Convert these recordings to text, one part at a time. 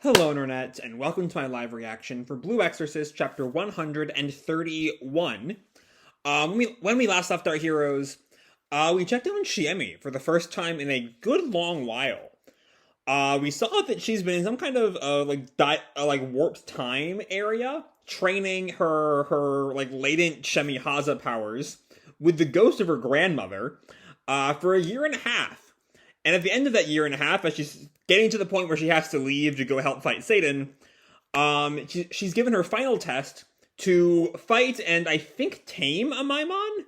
Hello, Internet, and welcome to my live reaction for Blue Exorcist, chapter 131. When we last left our heroes, we checked in on Shiemi for the first time in a good long while. We saw that she's been in some kind of warped time area, training her latent Shemihaza powers with the ghost of her grandmother, for a year and a half. And at the end of that year and a half, as she's getting to the point where she has to leave to go help fight Satan, she's given her final test to fight and I think tame Amaimon.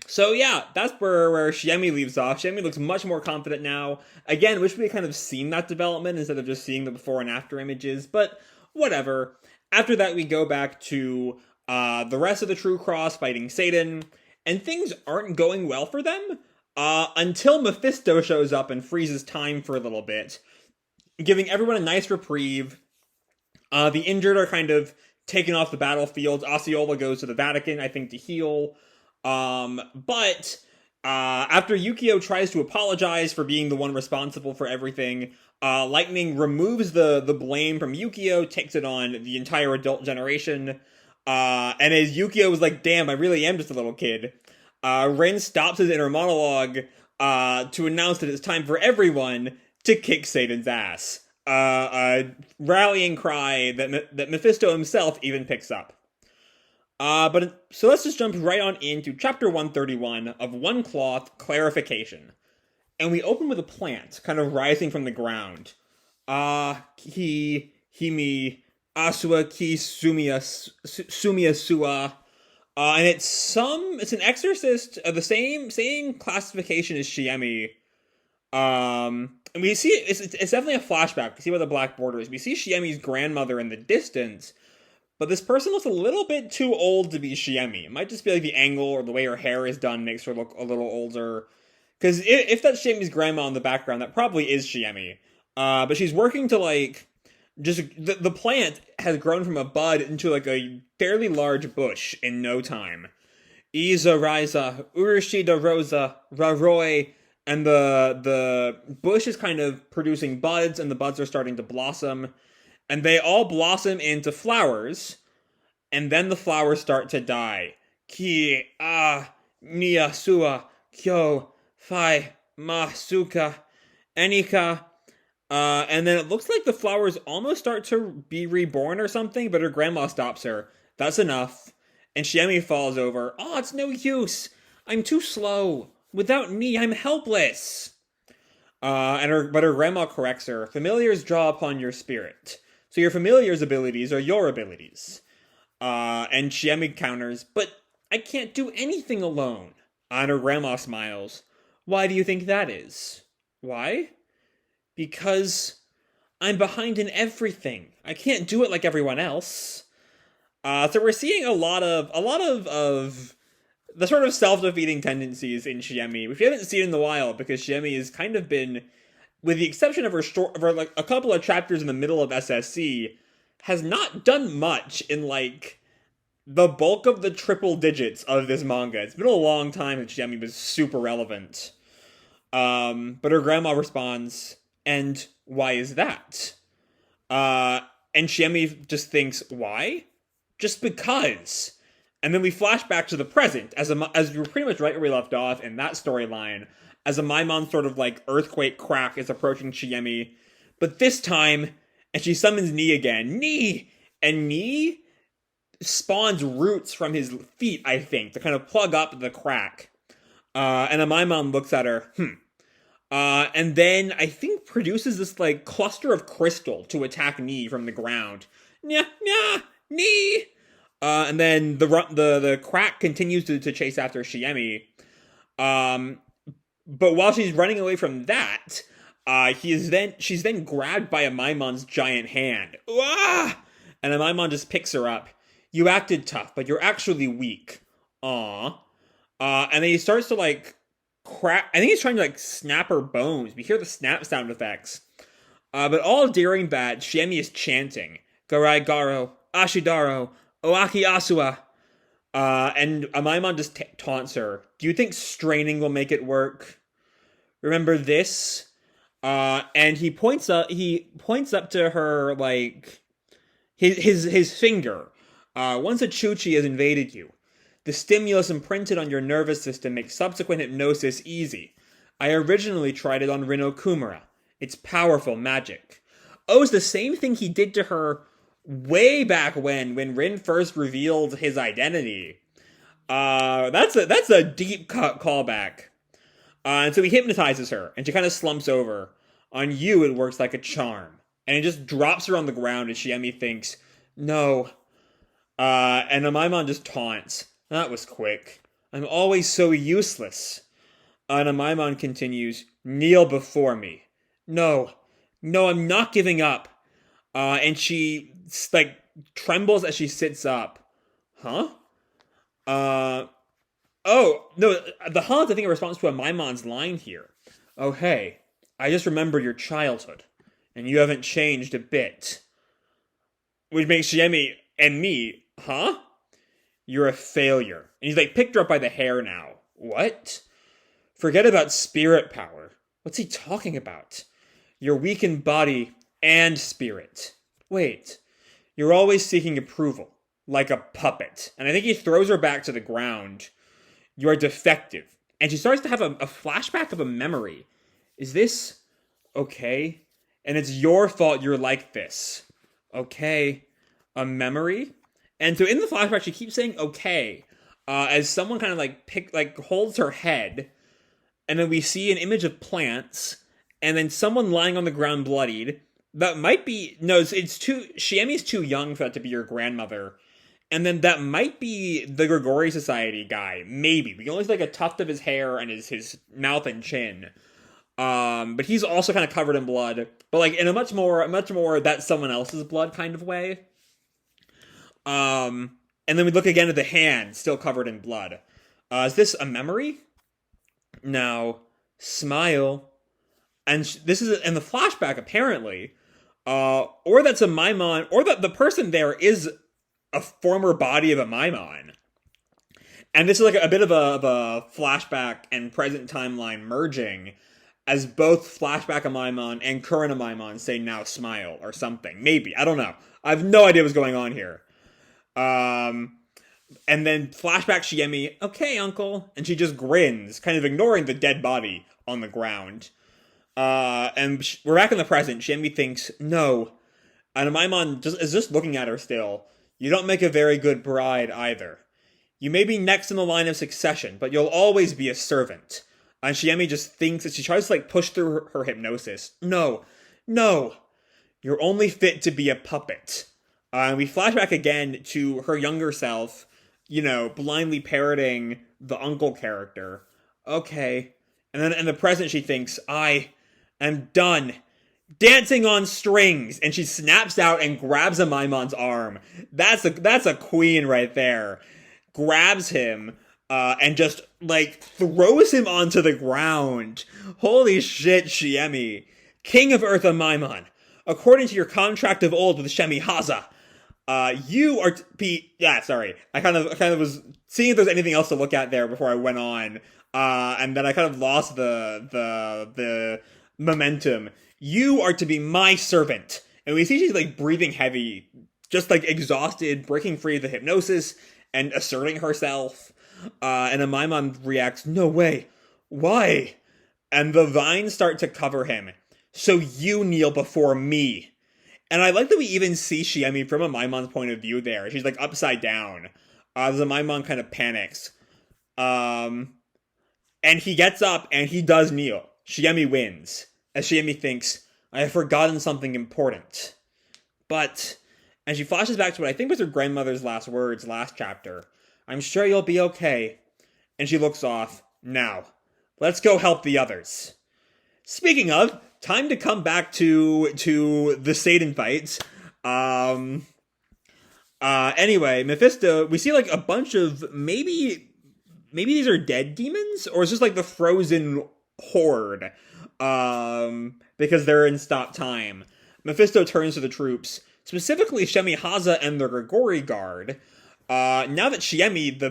So yeah, that's where Shiemi leaves off. Shiemi looks much more confident now. Again, wish we had kind of seen that development instead of just seeing the before and after images, but whatever. After that, we go back to the rest of the True Cross fighting Satan, and things aren't going well for them. Until Mephisto shows up and freezes time for a little bit, giving everyone a nice reprieve. The injured are kind of taken off the battlefield. Osceola goes to the Vatican, I think, to heal. But after Yukio tries to apologize for being the one responsible for everything, Lightning removes the blame from Yukio, takes it on the entire adult generation. And as Yukio was like, damn, I really am just a little kid, Ren stops his inner monologue to announce that it's time for everyone to kick Satan's ass. A rallying cry that Mephisto himself even picks up. So let's just jump right on into chapter 131 of One Cloth Clarification. And we open with a plant kind of rising from the ground. Himi, Asua ki Sumia Sua. And it's an Exorcist of the same classification as Shiemi. And we see, it's definitely a flashback. We see where the black border is. We see Shiemi's grandmother in the distance, but this person looks a little bit too old to be Shiemi. It might just be like the angle or the way her hair is done makes her look a little older. Because if that's Shiemi's grandma in the background, that probably is Shiemi. But she's working to just the plant has grown from a bud into a fairly large bush in no time. Iza Riza, Urishida Rosa, Raroi, and the bush is kind of producing buds, and the buds are starting to blossom, and they all blossom into flowers, and then the flowers start to die. Ki Nia Sua Kyo Fai Ma Suka Enika. And then it looks like the flowers almost start to be reborn or something, but her grandma stops her. That's enough. And Shiemi falls over. Oh, it's no use. I'm too slow. Without me, I'm helpless. But her grandma corrects her. Familiars draw upon your spirit. So your familiar's abilities are your abilities. And Shiemi counters, but I can't do anything alone. And her grandma smiles. Why do you think that is? Why? Because I'm behind in everything. I can't do it like everyone else. So we're seeing a lot of the sort of self-defeating tendencies in Shiemi, which we haven't seen in a while because Shiemi has kind of been, with the exception of her a couple of chapters in the middle of SSC, has not done much in the bulk of the triple digits of this manga. It's been a long time that Shiemi was super relevant. But her grandma responds, and why is that? And Shiemi just thinks, why? Just because. And then we flash back to the present, as we're pretty much right where we left off in that storyline, as Amaimon sort of earthquake crack is approaching Shiemi. But this time, and she summons Ni again. Ni! And Ni spawns roots from his feet, I think, to kind of plug up the crack. And Amaimon looks at her, and then I think produces this cluster of crystal to attack Ni from the ground. Nya, nya, Ni! And then the crack continues to chase after Shiemi. But while she's running away from that, she's then grabbed by Amaimon's giant hand. Ah! And Amaimon just picks her up. You acted tough, but you're actually weak. Aww. And then he starts to crack. I think he's trying to snap her bones. We hear the snap sound effects. But all during that, Shiemi is chanting Garai Garo, Ashidaro, Oaki Asua. And Amaimon just taunts her. Do you think straining will make it work? Remember this? And he points up to her, like, his finger. Once a Chuchi has invaded you, the stimulus imprinted on your nervous system makes subsequent hypnosis easy. I originally tried it on Rino Kumara. It's powerful magic. Oh, it's the same thing he did to her way back when Rin first revealed his identity. That's a deep cut callback. And so he hypnotizes her, and she kind of slumps over. On you, it works like a charm. And it just drops her on the ground, and Shiemi thinks, no. And Amaimon just taunts. That was quick. I'm always so useless. And Amaimon continues, kneel before me. No, I'm not giving up. And she, like, trembles as she sits up. Huh? Oh, no, the hunt, I think, responds to Amaimon's line here. Oh, hey, I just remember your childhood, and you haven't changed a bit. Which makes Shiemi and me, huh? You're a failure. And he's, like, picked her up by the hair now. What? Forget about spirit power. What's he talking about? You're weak in body and spirit. Wait, you're always seeking approval, like a puppet. And I think he throws her back to the ground. You are defective. And she starts to have a flashback of a memory. Is this okay? And it's your fault you're like this. Okay. A memory? And so in the flashback, she keeps saying okay, as someone kind of holds her head. And then we see an image of plants, and then someone lying on the ground bloodied. That might be, no, Shiemi's too young for that to be your grandmother. And then that might be the Grigori Society guy. Maybe. We can only see, like, a tuft of his hair and his mouth and chin. But he's also kind of covered in blood. But, like, in a much more that's someone else's blood kind of way. And then we look again at the hand, still covered in blood. Is this a memory? Now, smile. And this is in the flashback, apparently. Or that's a Maimon, or that the person there is a former body of a Amaimon. And this is like a bit of a flashback and present timeline merging, as both flashback Amaimon and current Amaimon say now smile or something. Maybe. I don't know. I have no idea what's going on here. And then flashback Shiemi, okay, uncle. And she just grins, kind of ignoring the dead body on the ground. And we're back in the present. Shiemi thinks, no. And Amaimon is just looking at her still. You don't make a very good bride either. You may be next in the line of succession, but you'll always be a servant. And Shiemi just thinks that she tries to, like, push through her hypnosis. No. You're only fit to be a puppet. And we flash back again to her younger self, blindly parroting the uncle character. Okay. And then in the present, she thinks, I am done dancing on strings. And she snaps out and grabs Amaimon's arm. That's a queen right there. Grabs him, and just, like, throws him onto the ground. Holy shit, Shiemi. King of Earth Amaimon. According to your contract of old with Shemi Haza, you are to be... Yeah, sorry. I kind of was seeing if there's anything else to look at there before I went on. And then I kind of lost the momentum. You are to be my servant. And we see she's, like, breathing heavy, just, like, exhausted, breaking free of the hypnosis, and asserting herself. And Amaimon reacts, no way. Why? And the vines start to cover him. So you kneel before me. And I like that we even see Shiemi from Amaimon's point of view there. She's, like, upside down. As Amaimon kind of panics. And he gets up and he does kneel. Shiemi wins. As Shiemi thinks, I have forgotten something important. But, and she flashes back to what I think was her grandmother's last words last chapter. I'm sure you'll be okay. And she looks off. Now, let's go help the others. Speaking of, time to come back to the Satan fights. Anyway, Mephisto, we see, like, a bunch of, maybe these are dead demons? Or is this, like, the frozen horde? Because they're in stop time. Mephisto turns to the troops, specifically Shemi Haza and the Grigori Guard. Now that Shiemi, the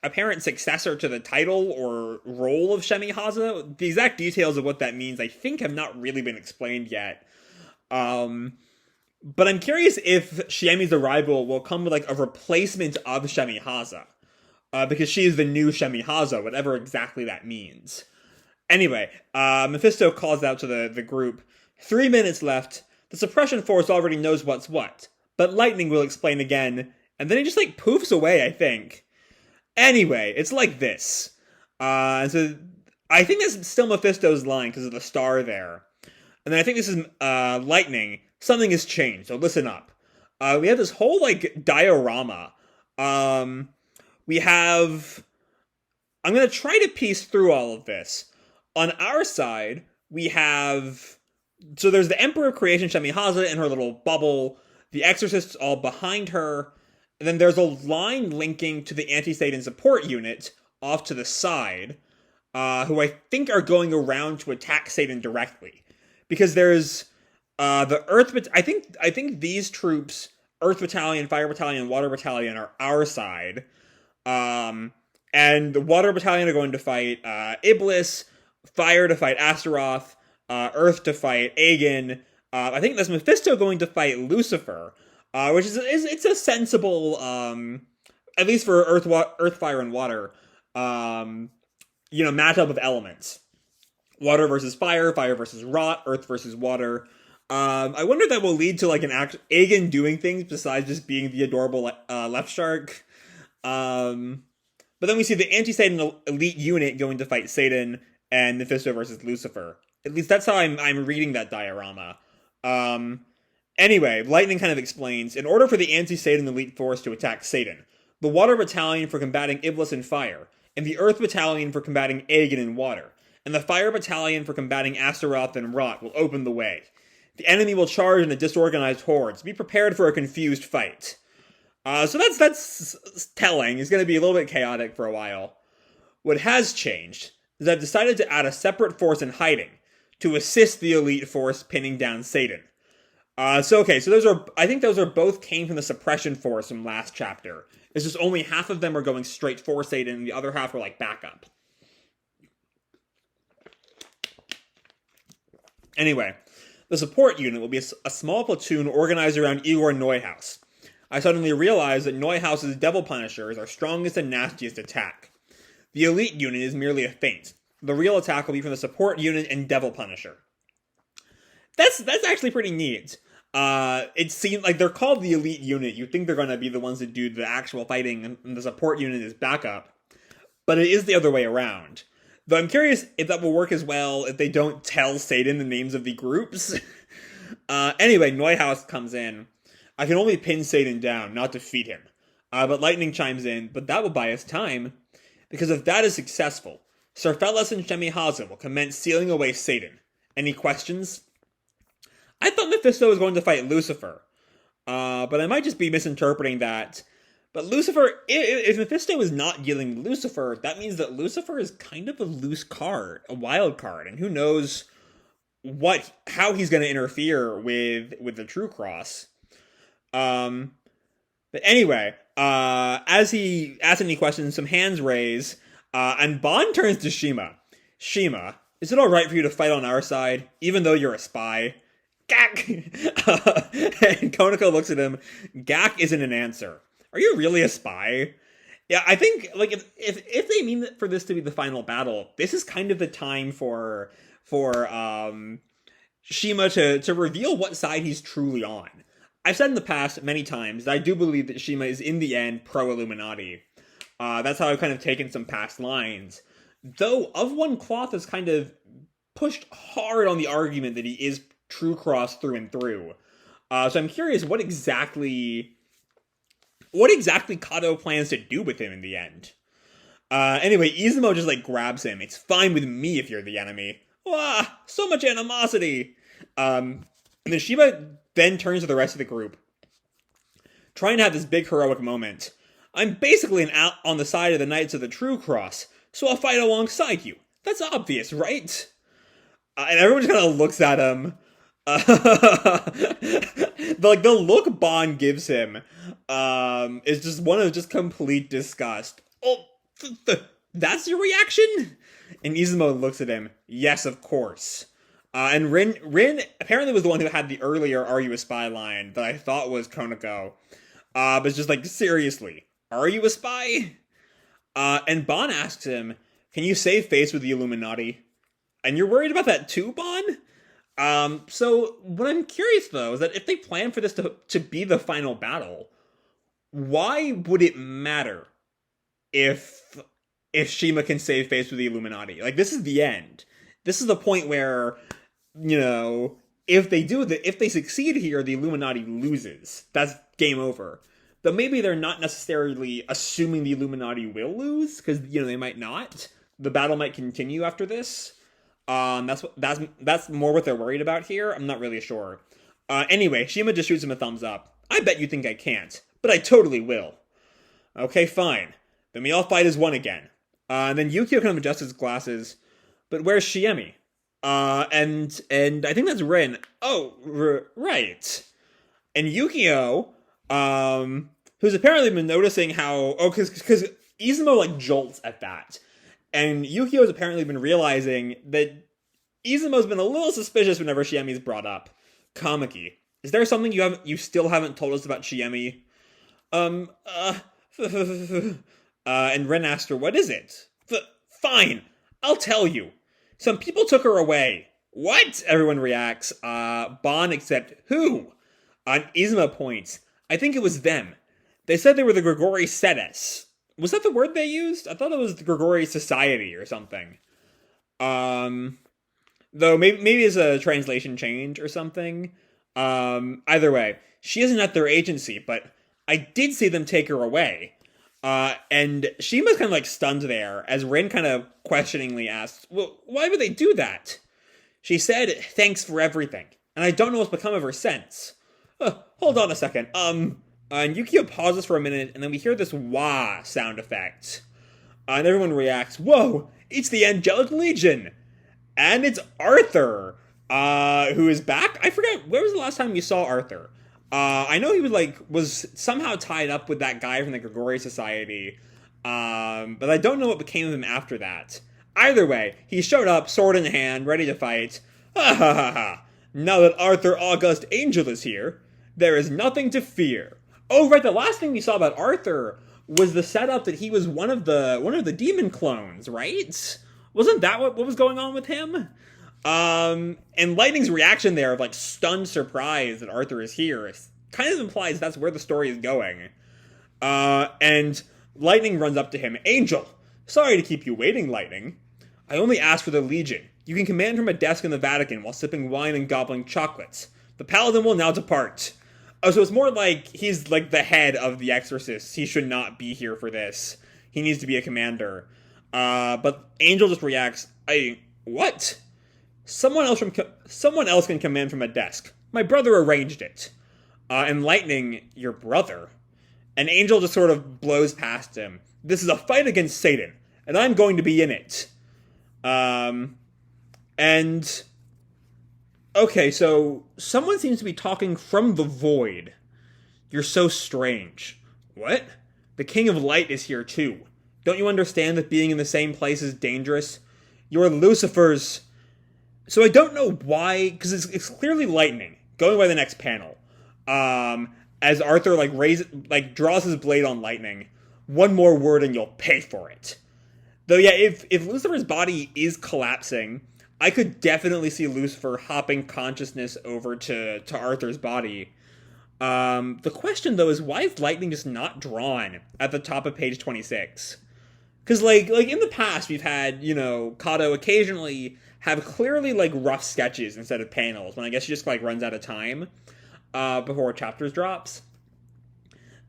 apparent successor to the title or role of Shemi Haza. The exact details of what that means, I think, have not really been explained yet. But I'm curious if Shiemi's arrival will come with like a replacement of Shemi Haza. Because she is the new Shemi Haza, whatever exactly that means. Anyway, Mephisto calls out to the group, 3 minutes left, the suppression force already knows what's what, but lightning will explain again, and then he just like poofs away, I think. Anyway, it's like this. So I think that's still Mephisto's line because of the star there. And then I think this is lightning. Something has changed, so listen up. We have this whole like diorama. We have... I'm going to try to piece through all of this. On our side, we have... So there's the Emperor of Creation, Shemi Haza, in her little bubble. The Exorcists all behind her. And then there's a line linking to the anti-Satan support unit off to the side, who I think are going around to attack Satan directly. Because there's the Earth... I think these troops, Earth Battalion, Fire Battalion, Water Battalion, are our side. And the Water Battalion are going to fight Iblis, Fire to fight Astaroth, Earth to fight Aegon. I think that's Mephisto going to fight Lucifer, which is it's a sensible, at least for Earth, Fire, and Water, matchup of elements. Water versus fire, fire versus rot, earth versus water. I wonder if that will lead to like an Aegon doing things besides just being the adorable left shark. But then we see the anti-Satan elite unit going to fight Satan and Mephisto versus Lucifer. At least that's how I'm reading that diorama. Anyway, Lightning kind of explains, in order for the anti-Satan elite force to attack Satan, the Water Battalion for combating Iblis and Fire, and the Earth Battalion for combating Aegon and Water, and the Fire Battalion for combating Astaroth and Rot will open the way. The enemy will charge in a disorganized hordes. Be prepared for a confused fight. So that's telling. It's going to be a little bit chaotic for a while. What has changed is I've decided to add a separate force in hiding to assist the elite force pinning down Satan. So I think those are both came from the suppression force from last chapter. It's just only half of them are going straight for Satan, and the other half are like backup. Anyway, the support unit will be a small platoon organized around Igor Neuhaus. I suddenly realized that Neuhaus's Devil Punisher is our strongest and nastiest attack. The elite unit is merely a feint. The real attack will be from the support unit and Devil Punisher. That's actually pretty neat. It seems like they're called the elite unit. You'd think they're going to be the ones that do the actual fighting, and the support unit is backup. But it is the other way around. Though I'm curious if that will work as well if they don't tell Satan the names of the groups. Anyway, Neuhaus comes in. I can only pin Satan down, not defeat him. But Lightning chimes in, but that will buy us time. Because if that is successful, Sir Fellas and Shemi Haza will commence sealing away Satan. Any questions? I thought Mephisto was going to fight Lucifer. But I might just be misinterpreting that. But Lucifer, if Mephisto is not dealing Lucifer, that means that Lucifer is kind of a loose card, a wild card, and who knows how he's going to interfere with the True Cross. But anyway, as he asks any questions, some hands raise, and Bond turns to Shima. Shima, is it alright for you to fight on our side, even though you're a spy? Gak! And Konako looks at him. Gak isn't an answer. Are you really a spy? Yeah, I think, like, if they mean for this to be the final battle, this is kind of the time for Shima to reveal what side he's truly on. I've said in the past many times that I do believe that Shima is in the end pro-Illuminati. That's how I've kind of taken some past lines. Though Of One Cloth has kind of pushed hard on the argument that he is True Cross through and through. So I'm curious what exactly Kato plans to do with him in the end. Anyway, Izumo just like grabs him. It's fine with me if you're the enemy. Wow, so much animosity. And then Shima then turns to the rest of the group, trying to have this big heroic moment. I'm basically on the side of the Knights of the True Cross, so I'll fight alongside you. That's obvious, right? And everyone just kind of looks at him. The look Bond gives him is just one of just complete disgust. Oh, That's your reaction? And Izumo looks at him. Yes, of course. And Rin apparently was the one who had the earlier "Are you a spy?" line that I thought was Konako. But it's just like, seriously, are you a spy? And Bon asks him, can you save face with the Illuminati? And you're worried about that too, Bon? So what I'm curious though is that if they plan for this to be the final battle, why would it matter if Shima can save face with the Illuminati? Like, this is the end. This is the point where, if they succeed here, the Illuminati loses. That's game over. But maybe they're not necessarily assuming the Illuminati will lose, because, they might not. The battle might continue after this. That's more what they're worried about here. I'm not really sure. Anyway, Shima just shoots him a thumbs up. I bet you think I can't, but I totally will. Okay, fine. Then we all fight as one again. And then Yukio kind of adjusts his glasses. But where's Shiemi? And I think that's Rin. Oh, right. And Yukio, who's apparently been noticing how... Oh, because Izumo, jolts at that. And Yukio's apparently been realizing that Izumo's been a little suspicious whenever Shiemi's brought up. Kamaki, is there something you still haven't told us about Shiemi? And Ren asked her, what is it? Fine, I'll tell you. Some people took her away. What? Everyone reacts. Bon except who? Izumo points. I think it was them. They said they were the Grigori Sedes. Was that the word they used? I thought it was the Grigori Society or something. Though maybe it's a translation change or something. Either way, she isn't at their agency, but I did see them take her away. And Shima's kind of stunned there, as Rin kind of questioningly asks, well, why would they do that? She said, thanks for everything, and I don't know what's become of her since. Hold on a second, and Yukio pauses for a minute, and then we hear this wah sound effect. And everyone reacts, whoa, it's the Angelic Legion! And it's Arthur, who is back? I forget, where was the last time you saw Arthur? I know he was somehow tied up with that guy from the Grigori Society, but I don't know what became of him after that. Either way, he showed up, sword in hand, ready to fight. Ha ha ha ha! Now that Arthur August Angel is here, there is nothing to fear. Oh, right, the last thing we saw about Arthur was the setup that he was one of the demon clones, right? Wasn't that what was going on with him? And Lightning's reaction there of stunned surprise that Arthur is here kind of implies that's where the story is going. And Lightning runs up to him. Angel! Sorry to keep you waiting, Lightning. I only asked for the Legion. You can command from a desk in the Vatican while sipping wine and gobbling chocolates. The Paladin will now depart. Oh, so it's more like he's the head of the Exorcists. He should not be here for this. He needs to be a commander. But Angel just reacts, what? Someone else can command from a desk. My brother arranged it. And Lightning, your brother. And Angel just sort of blows past him. This is a fight against Satan, and I'm going to be in it. And okay, so someone seems to be talking from the void. You're so strange. What? The King of Light is here too. Don't you understand that being in the same place is dangerous? You're Lucifer's... So I don't know why, because it's clearly Lightning, going by the next panel. As Arthur, draws his blade on Lightning. One more word and you'll pay for it. Though, yeah, if Lucifer's body is collapsing, I could definitely see Lucifer hopping consciousness over to Arthur's body. The question, though, is why is Lightning just not drawn at the top of page 26? Because, in the past, we've had, Kato occasionally have clearly, rough sketches instead of panels, when I guess she just, runs out of time before chapters drops.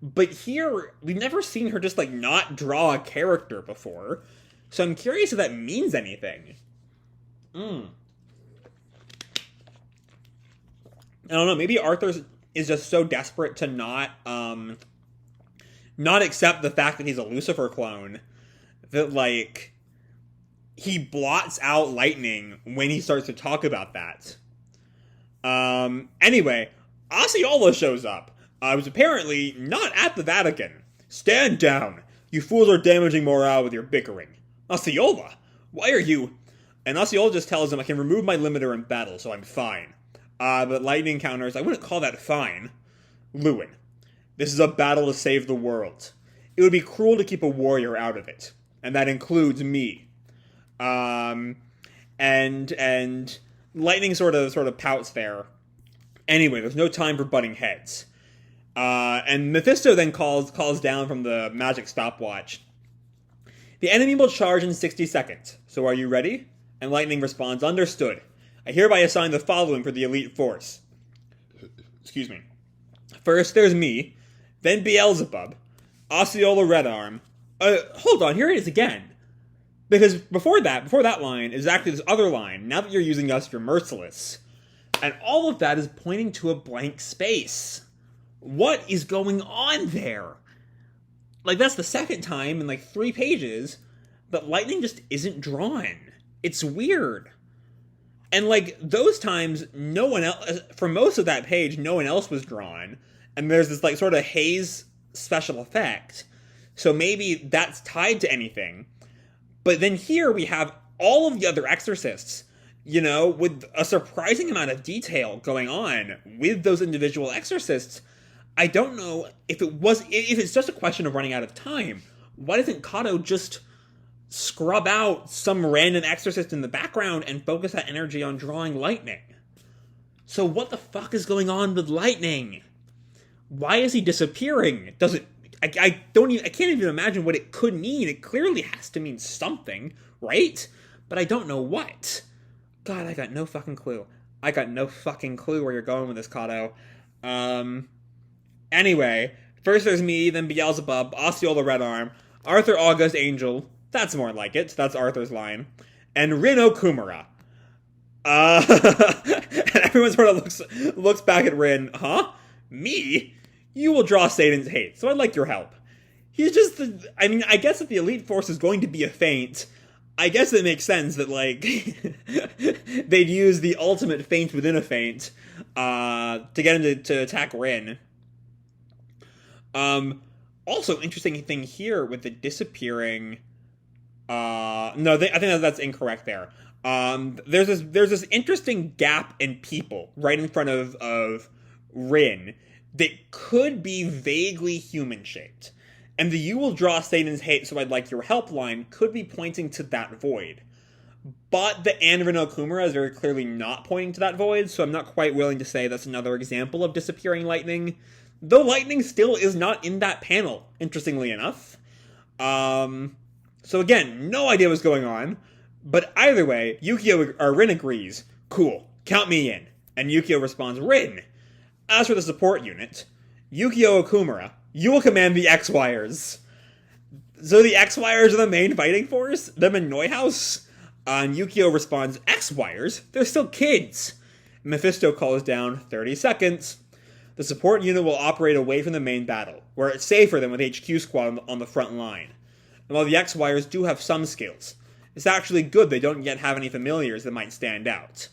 But here, we've never seen her just, not draw a character before, so I'm curious if that means anything. I don't know, maybe Arthur is just so desperate to not accept the fact that he's a Lucifer clone that, he blots out Lightning when he starts to talk about that. Anyway, Osceola shows up. Was apparently not at the Vatican. Stand down. You fools are damaging morale with your bickering. Osceola, why are you... And Osceola just tells him I can remove my limiter in battle, so I'm fine. But Lightning counters, I wouldn't call that fine. Lewin, this is a battle to save the world. It would be cruel to keep a warrior out of it. And that includes me. And Lightning sort of pouts there. Anyway, there's no time for butting heads. And Mephisto then calls down from the magic stopwatch. The enemy will charge in 60 seconds. So are you ready? And Lightning responds, understood. I hereby assign the following for the elite force. Excuse me. First, there's me. Then Beelzebub. Osceola Redarm. Hold on, here it is again. Because before that line is actually this other line. Now that you're using us, you're merciless. And all of that is pointing to a blank space. What is going on there? Like, that's the second time in, 3 pages that Lightning just isn't drawn. It's weird. And, those times, no one else... For most of that page, no one else was drawn. And there's this, sort of haze special effect. So maybe that's tied to anything. But then here we have all of the other Exorcists, with a surprising amount of detail going on with those individual Exorcists. I don't know if it's just a question of running out of time. Why doesn't Kato just scrub out some random Exorcist in the background and focus that energy on drawing Lightning? So what the fuck is going on with Lightning? Why is he disappearing? I can't even imagine what it could mean. It clearly has to mean something, right? But I don't know what. God, I got no fucking clue. I got no fucking clue where you're going with this, Kato. Anyway, first there's me, then Beelzebub, Osceola Redarm, Arthur August Angel, that's more like it, that's Arthur's line, and Rin Okumura. And everyone sort of looks back at Rin, huh? Me? You will draw Satan's hate, so I'd like your help. He's just, I guess if the elite force is going to be a feint, I guess it makes sense that, they'd use the ultimate feint within a feint, to get him to attack Rin. Also, interesting thing here with the disappearing, I think that's incorrect there. There's this interesting gap in people right in front of Rin that could be vaguely human-shaped. And the "you will draw Satan's hate, so I'd like your help" line could be pointing to that void. But the "and Rin Okumura" is very clearly not pointing to that void, so I'm not quite willing to say that's another example of disappearing Lightning. Though Lightning still is not in that panel, interestingly enough. So again, no idea what's going on. But either way, Rin agrees. Cool, count me in. And Yukio responds, Rin. As for the support unit, Yukio Okumura, you will command the X-Wires. So the X-Wires are the main fighting force? Them in Neuhaus? And Yukio responds, X-Wires? They're still kids. Mephisto calls down 30 seconds. The support unit will operate away from the main battle, where it's safer than with HQ Squad on the front line. And while the X-Wires do have some skills, it's actually good they don't yet have any familiars that might stand out.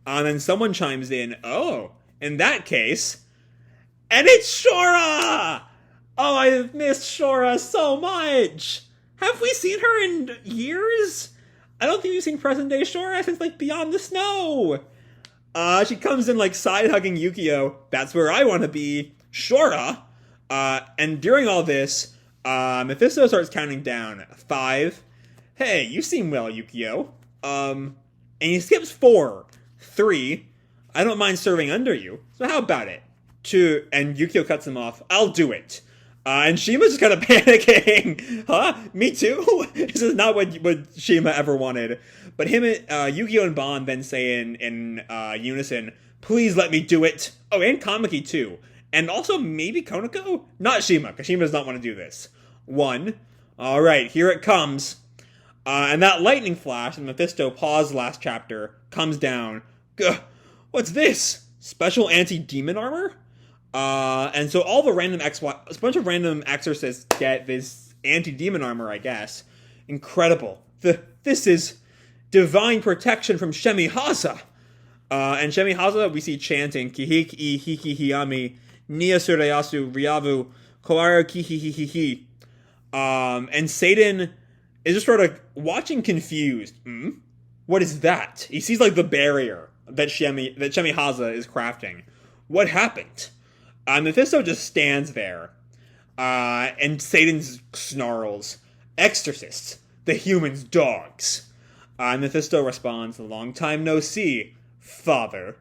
And then someone chimes in, oh, in that case, and it's Shura! Oh, I've missed Shura so much! Have we seen her in years? I don't think we've seen present-day Shura since, Beyond the Snow! She comes in, side-hugging Yukio. That's where I want to be. Shura! And during all this, Mephisto starts counting down. 5. Hey, you seem well, Yukio. And he skips 4. 3. I don't mind serving under you. So how about it? 2. And Yukio cuts him off. I'll do it. And Shima's just kind of panicking. Huh? Me too? This is not what Shima ever wanted. But Yukio and Bond then say in unison, please let me do it. Oh, and Kamiki too. And also maybe Konako? Not Shima, because Shima does not want to do this. 1. Alright, here it comes. And that lightning flash that Mephisto paused last chapter comes down. Gah, what's this? Special anti-demon armor? And so all the a bunch of random exorcists get this anti-demon armor, I guess. Incredible. This is divine protection from Shiemi Haza. And Shiemi Haza, we see chanting, Kihik I Hiki Hiyami, Nia Sureyasu Ryavu, Koara Kihihihihi. And Satan is just sort of watching confused. What is that? He sees like the barrier that Shiemi Haza is crafting. What happened? Mephisto just stands there. And Satan snarls, "Exorcists, the humans' dogs." Mephisto responds, "Long time no see, father."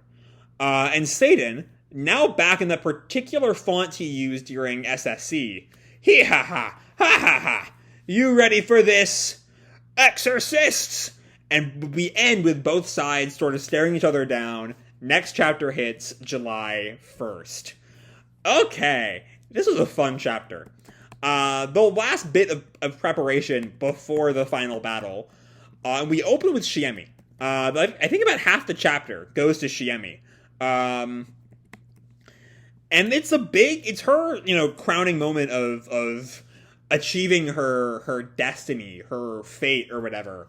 And Satan, now back in the particular font he used during SSC, "Hee ha ha, ha ha ha, you ready for this? Exorcists!" And we end with both sides sort of staring each other down. Next chapter hits July 1st. Okay, this was a fun chapter. The last bit of preparation before the final battle, we open with Shiemi. I think about half the chapter goes to Shiemi. And it's her, crowning moment of achieving her destiny, her fate, or whatever.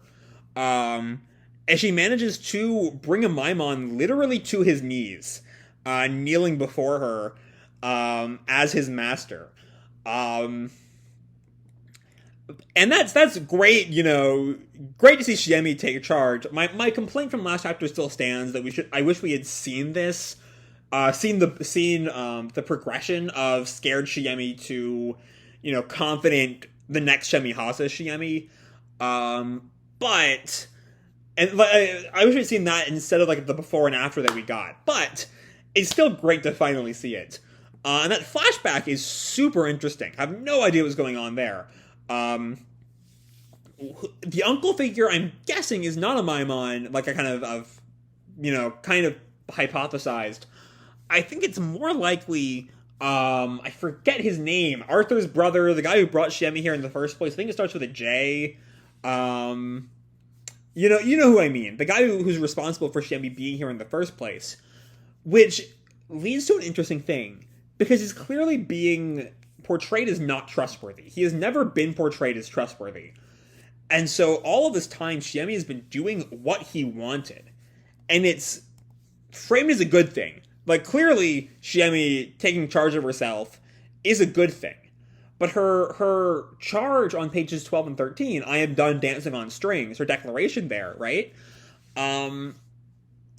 As she manages to bring Amaimon literally to his knees, kneeling before her, as his master. And that's great, great to see Shiemi take charge. My complaint from last chapter still stands that I wish we had seen this, seen the progression of scared Shiemi to, confident the next Shiemi Haza Shiemi. But I wish we'd seen that instead of like the before and after that we got. But it's still great to finally see it. And that flashback is super interesting. I have no idea what's going on there. The uncle figure, I'm guessing, is not a Amaimon, like I kind of hypothesized. I think it's more likely, I forget his name, Arthur's brother, the guy who brought Shiemi here in the first place. I think it starts with a J. You know who I mean. The guy who's responsible for Shiemi being here in the first place. Which leads to an interesting thing. Because he's clearly being portrayed as not trustworthy. He has never been portrayed as trustworthy. And so all of this time, Shiemi has been doing what he wanted. And it's framed as a good thing. Like, clearly, Shiemi taking charge of herself is a good thing. But her charge on pages 12 and 13, "I am done dancing on strings," her declaration there, right?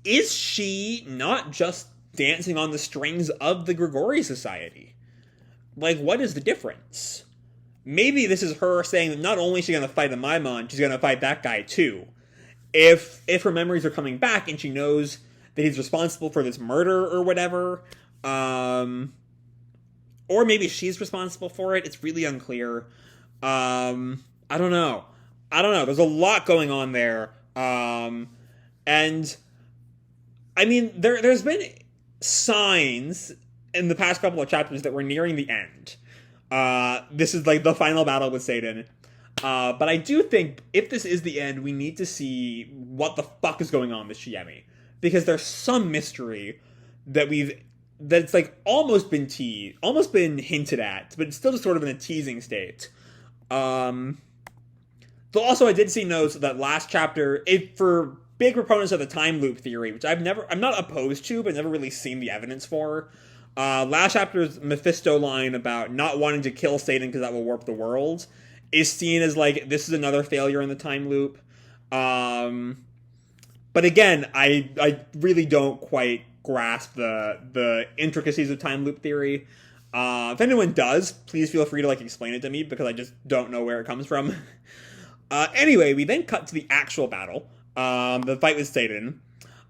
Is she not just dancing on the strings of the Grigori Society? Like, what is the difference? Maybe this is her saying that not only is she going to fight Amaimon, she's going to fight that guy too. If her memories are coming back and she knows that he's responsible for this murder or whatever, or maybe she's responsible for it. It's really unclear. I don't know. There's a lot going on there. And I mean, there's been signs in the past couple of chapters that we're nearing the end. This is like the final battle with Satan. But I do think if this is the end, we need to see what the fuck is going on with Shiemi. Because there's some mystery that's like almost been hinted at, but it's still just sort of in a teasing state. Though also I did see notes that last chapter, for big proponents of the time loop theory, which I'm not opposed to, but never really seen the evidence for. Last chapter's Mephisto line about not wanting to kill Satan because that will warp the world is seen as like, this is another failure in the time loop. But again, I really don't quite grasp the intricacies of time loop theory. If anyone does, please feel free to like explain it to me, because I just don't know where it comes from. Anyway, we then cut to the actual battle, the fight with Satan.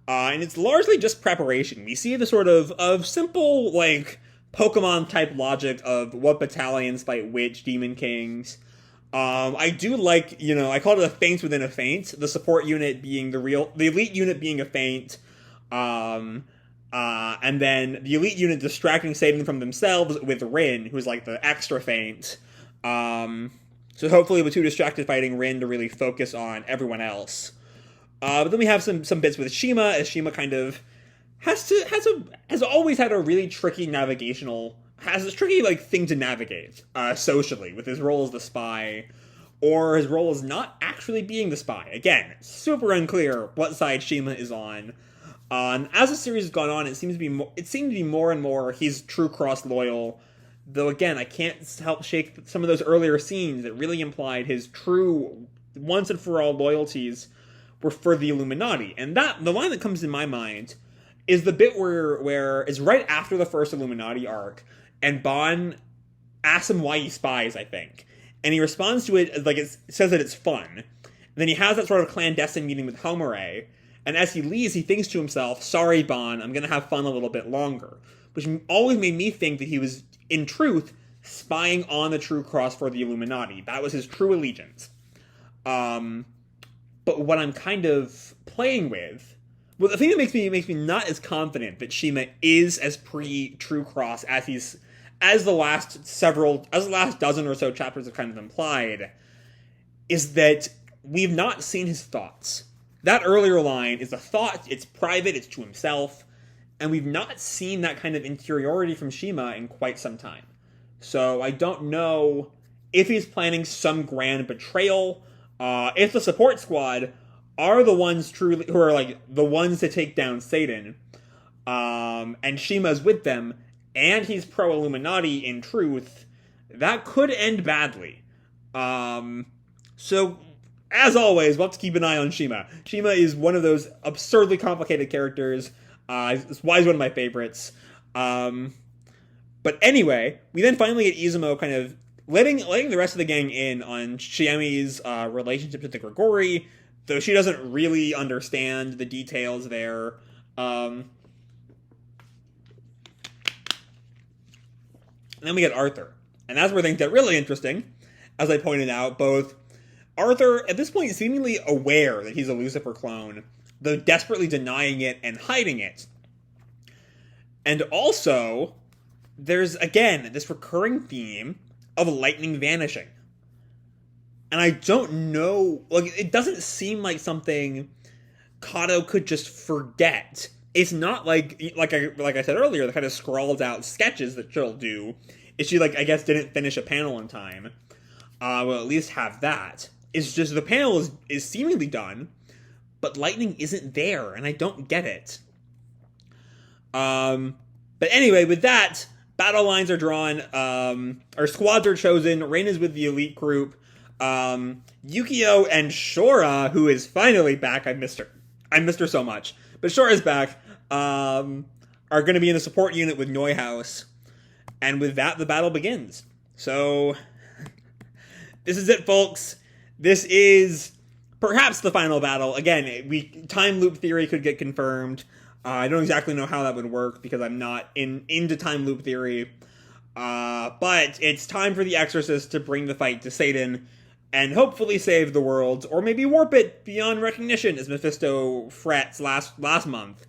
And it's largely just preparation. We see the sort of simple, like, Pokemon-type logic of what battalions fight which Demon Kings. I do like, I call it a feint within a feint. The support unit being the elite unit being a feint. And then the elite unit distracting Satan from themselves with Rin, who's like the extra feint. So hopefully with two distracted fighting Rin to really focus on everyone else. But then we have some bits with Shima, as Shima kind of has always had a really tricky has this tricky like thing to navigate socially, with his role as the spy, or his role as not actually being the spy. Again, super unclear what side Shima is on. As the series has gone on, it seemed to be more and more he's true cross loyal. Though again, I can't help shake some of those earlier scenes that really implied his true, once and for all loyalties were for the Illuminati. And that, the line that comes in my mind is the bit where it's right after the first Illuminati arc, and Bond asks him why he spies, I think. And he responds to it like it says that it's fun. And then he has that sort of clandestine meeting with Homare, and as he leaves, he thinks to himself, sorry, Bond, I'm gonna have fun a little bit longer. Which always made me think that he was, in truth, spying on the True Cross for the Illuminati. That was his true allegiance. But what I'm kind of playing with, well, the thing that makes me not as confident that Shima is as pre-True Cross as the last dozen or so chapters have kind of implied, is that we've not seen his thoughts. That earlier line is a thought, it's private, it's to himself, and we've not seen that kind of interiority from Shima in quite some time. So I don't know if he's planning some grand betrayal, if the support squad are the ones truly who are like the ones to take down Satan, and Shima's with them, and he's pro-Illuminati in truth, that could end badly. So, as always, we'll have to keep an eye on Shima. Shima is one of those absurdly complicated characters. It's why he's one of my favorites. But anyway, we then finally get Izumo kind of letting the rest of the gang in on Shiemi's relationship to the Grigori, though she doesn't really understand the details there. And then we get Arthur. And that's where things get really interesting. As I pointed out, both Arthur, at this point, is seemingly aware that he's a Lucifer clone, though desperately denying it and hiding it. And also, there's, again, this recurring theme of lightning vanishing. And I don't know, like, it doesn't seem like something Kato could just forget. It's not like I said earlier, the kind of scrawled out sketches that she'll do. If she, like, I guess didn't finish a panel in time, we'll at least have that. It's just the panel is seemingly done, but lightning isn't there, and I don't get it. But anyway, with that, battle lines are drawn, our squads are chosen, Rain is with the elite group, Yukio and Shura, who is finally back, I missed her so much, but Shura's back, are going to be in the support unit with Neuhaus, and with that, the battle begins. So, this is it, folks. This is perhaps the final battle. Again, time loop theory could get confirmed. I don't exactly know how that would work because I'm not into time loop theory. But it's time for the Exorcist to bring the fight to Satan and hopefully save the world, or maybe warp it beyond recognition, as Mephisto frets last month.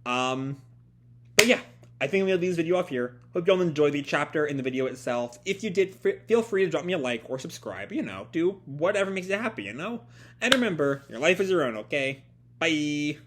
But yeah, I think I'm going to leave this video off here. Hope you all enjoyed the chapter and the video itself. If you did, feel free to drop me a like or subscribe. Do whatever makes you happy, And remember, your life is your own, okay? Bye!